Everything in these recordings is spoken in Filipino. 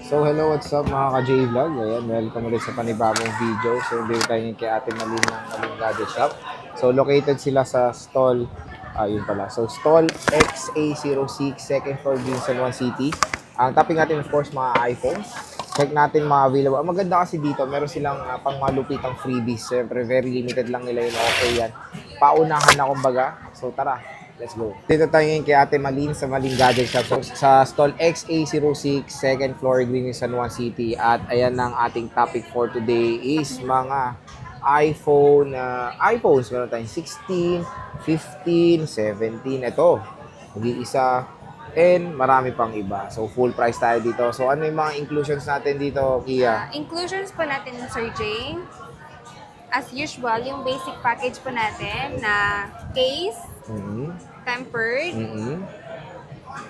So hello, what's up mga ka-J-Vlog? Ayan, welcome ulit sa panibagong video. So dito tayo ngayon kay Ate Malin ng Malin Gadget Shop. So located sila sa stall, yun pala. So stall XA06, second floor, San Juan City. Ang topic natin of course mga iPhone. Check natin mga available. Ang maganda kasi dito, meron silang pang malupitang freebies. Siyempre, very limited lang nila yung offer yan. Paunahan na kumbaga. So tara, let's go. Dito tayo ngayon kay Ate Malin sa Malin Gadget Shop. So, sa stall XA06, second floor, Green San Juan City. At ayan ang ating topic for today is mga iPhones. Meron tayong 16, 15, 17. Ito, mag-iisa. And marami pang iba. So, full price tayo dito. So, ano yung mga inclusions natin dito, Kia? Inclusions po natin, Sir Jay. As usual, yung basic package po natin na case, Mm-hmm. tempered, Mm-hmm.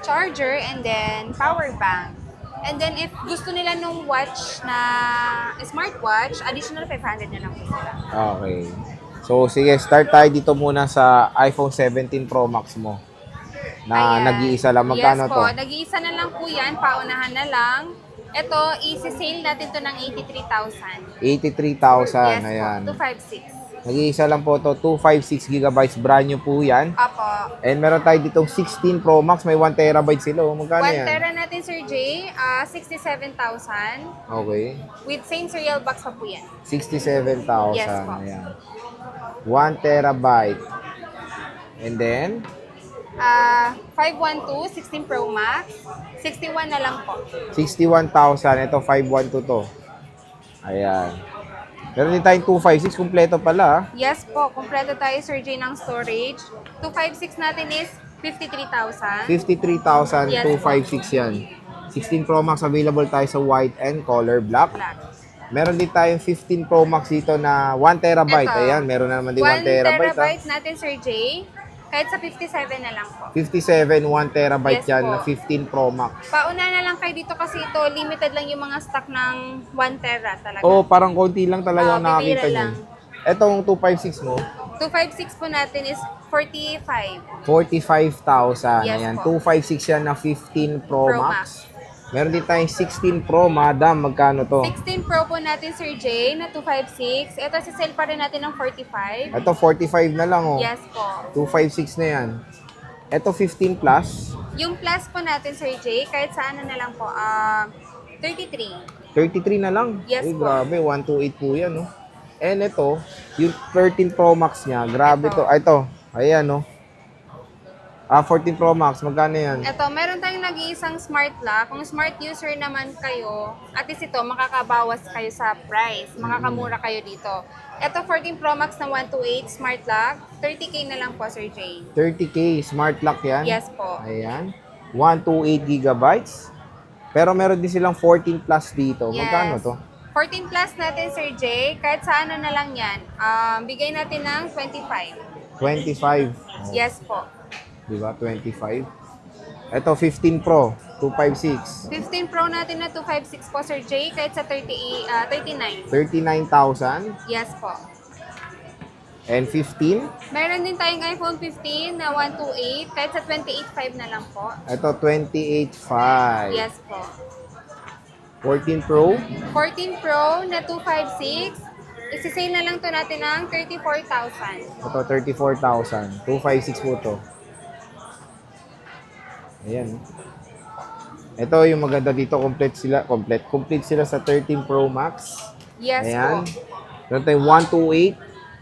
charger, and then power bank. And then if gusto nila nung watch na smartwatch, additional 500 na lang po sila. Okay. So, sige, start tayo dito muna sa iPhone 17 Pro Max mo. Na Ayan. nag-iisa lang. Magkano yes to? po, nag-iisa na lang po yan, paunahan na lang. Ito, isi-sale natin to ng 83,000. 83,000. Yes Ayan. po, 256. Nag-iisa lang po to. 256 gigabytes. Brand new po yan. Apo. And meron tayo ditong 16 Pro Max. May 1 terabyte sila. Magkano 1 yan? tera natin, Sir Jay, 67,000. Okay. With same cereal box pa po yan. 67,000. Yes po. Ayan. 1 terabyte. And then, 512, 16 Pro Max. 61 na lang po. 61,000. Ito, 512 to. Ayan. Meron din tayong 256. Kumpleto pala. Yes po, kompleto tayo, Sir Jay, ng storage. 256 natin is 53,000. 53,000, Yes, 256 yan. 16 Pro Max available tayo sa white and color black. Black. Meron din tayong 15 Pro Max dito na 1 terabyte. Ito. Ayan, meron na naman din 1 1 terabyte. terabyte natin, Sir Jay. Kahit sa 57 na lang po. 57, 1 terabyte Yes yan po. na 15 Pro Max. Pauna na lang kayo dito kasi ito, limited lang yung mga stock ng 1 tera talaga. Oo, parang konti lang talaga ang bibira nakakita nyo. lang. Etong 256 mo, 256 po natin is 45. 45,000. Yes Ayan, po. 256 yan na 15 Pro, Pro Max. Meron din tayong 16 Pro, madam. Magkano to? 16 Pro po natin, Sir Jay, na 256. Ito, sisale pa rin natin ng 45. Ito, 45 na lang, oh. Yes po. 256 na yan. Ito, 15 plus. Yung plus po natin, Sir Jay, kahit sa ano na lang po, 33. 33 na lang. Yes Uy, po. grabe. 128 po yan, no? And ito, yung 13 Pro Max niya, grabe Ito. to. Ito, ayan, no? 14 Pro Max, magkano yan? Ito, meron tayong nag-iisang smart lock. Kung smart user naman kayo, at least ito, makakabawas kayo sa price. Makakamura kayo dito. Ito, 14 Pro Max na 128 smart lock. 30K na lang po, Sir Jay. 30K, smart lock yan. Yes po. Ayan. 128 gigabytes. Pero meron din silang 14 plus dito. Yes. Magkano to? 14 plus natin, Sir Jay. Kahit sa ano na lang yan. Bigay natin ng 25. 25. Yes po. Diba? 25. Ito, 15 Pro, 256. 15 Pro natin na 256 po, Sir Jay. Kahit sa 39. 39,000. Yes po. And 15. Meron din tayong iPhone 15 na 128. Kahit sa 28.5 na lang po. Ito, 28,500. Yes po. 14 Pro. 14 Pro na 256. Isisale na lang to natin ng 34,000. Ito, 34,000. 256 po to. Ayan. Ito yung maganda dito. Complete sila sa 13 Pro Max. Yes Ayan. po. Meron tayong 128,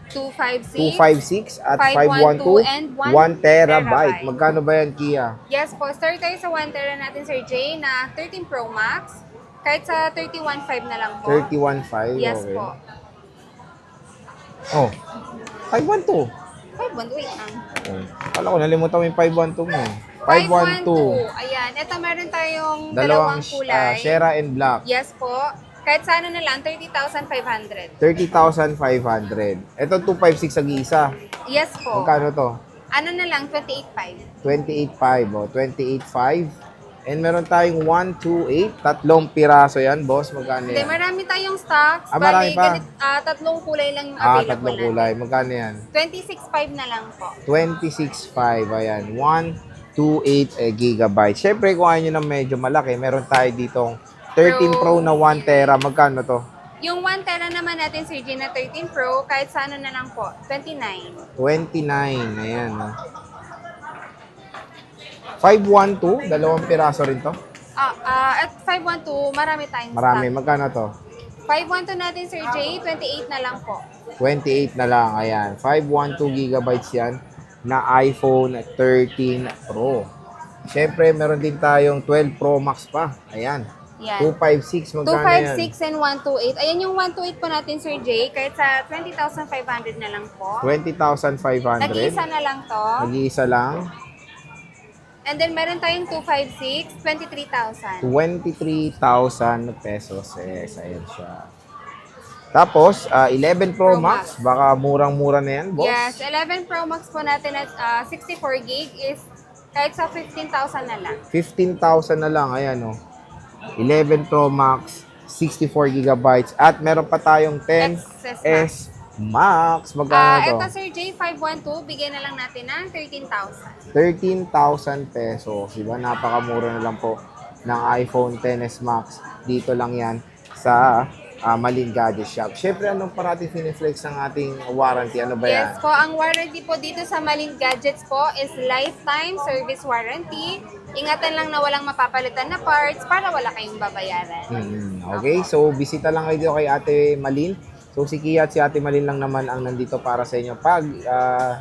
256 256. at 512 and 1 terabyte. terabyte. Magkano ba yan, Kia? Yes po. Start tayo sa 1 tera natin, Sir Jay, na 13 Pro Max. Kahit sa 31.5 na lang po. 31,500. Yes okay. po. Oh, 512. 512 lang. Oh. Kala ko nalimutan mo yung 512 mo. 512. Ayan. Ito meron tayong dalawang kulay. Shera and black. Yes po. Kahit sa ano na lang, 30,500. 30,500. Ito 256 sa isa. Yes po. Magkano to? Ano na lang, 28.5. 28,500. Oh, 28,500. And meron tayong 128. Tatlong piraso yan, boss. Magkano Hindi, yan? marami tayong stocks. marami pa. Tatlong kulay lang yung available Tatlong kulay. Magkano yan? 26.5 na lang po. 26,500. Ayan. 128 gigabytes. Siyempre, kung ayaw nyo ng medyo malaki, meron tayo ditong 13 Pro na 1 tera, magkano to? Yung 1 tera naman natin, Sir J, na 13 Pro, kahit sa ano na lang po, 29. 29, ayan. Oh. 512, dalawang piraso rin to. At 512, marami tayong Marami, stock. magkano to? 512 natin, Sir J, 28 na lang po. 28 na lang, ayan. 512 gigabytes yan na iPhone 13 Pro. Siyempre, meron din tayong 12 Pro Max pa. Ayan. Yan. 256, magkano yan? 256 and 128. Ayan yung 128 po natin, Sir J, kahit sa 20,500 na lang po. 20,500. Nag-iisa na lang to. Nag-iisa lang. And then meron tayong 256, 23,000. 23,000 pesos. Yes, ayan siya. Tapos, 11 Pro Pro Max. Max. Baka murang-mura na yan, boss. Yes, 11 Pro Max po natin at 64 gig is kahit sa 15,000 na lang. 15,000 na lang. Ayan, oh. 11 Pro Max, 64 gigabytes. At meron pa tayong 10S Max. Magkano to? Ito, Sir J, 512, bigyan na lang natin ng 13,000. 13,000 pesos. Diba? Napakamura na lang po ng iPhone XS Max. Dito lang yan sa Malin Gadget Shop. Siyempre, anong parating finiflex ng ating warranty? Ano ba yan? Yes po, ang warranty po dito sa Malin Gadgets po is lifetime service warranty. Ingatan lang na walang mapapalitan na parts para wala kayong babayaran. Okay, so bisita lang kayo dito kay Ate Malin. So si Kia at si Ate Malin lang naman ang nandito para sa inyo pag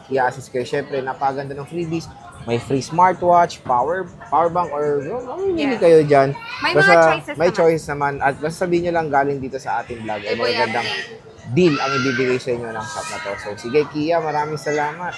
i-assist kayo. Siyempre, napaganda ng freebies. May free smartwatch, power bank, or mamimili Yes. kayo dyan. May mga choices may naman. choice naman. At basta sabihin nyo lang galing dito sa ating vlog. Ay Ibo yan, magandang deal ang ibibigay sa inyo ng shop na to. So sige Kia, maraming salamat.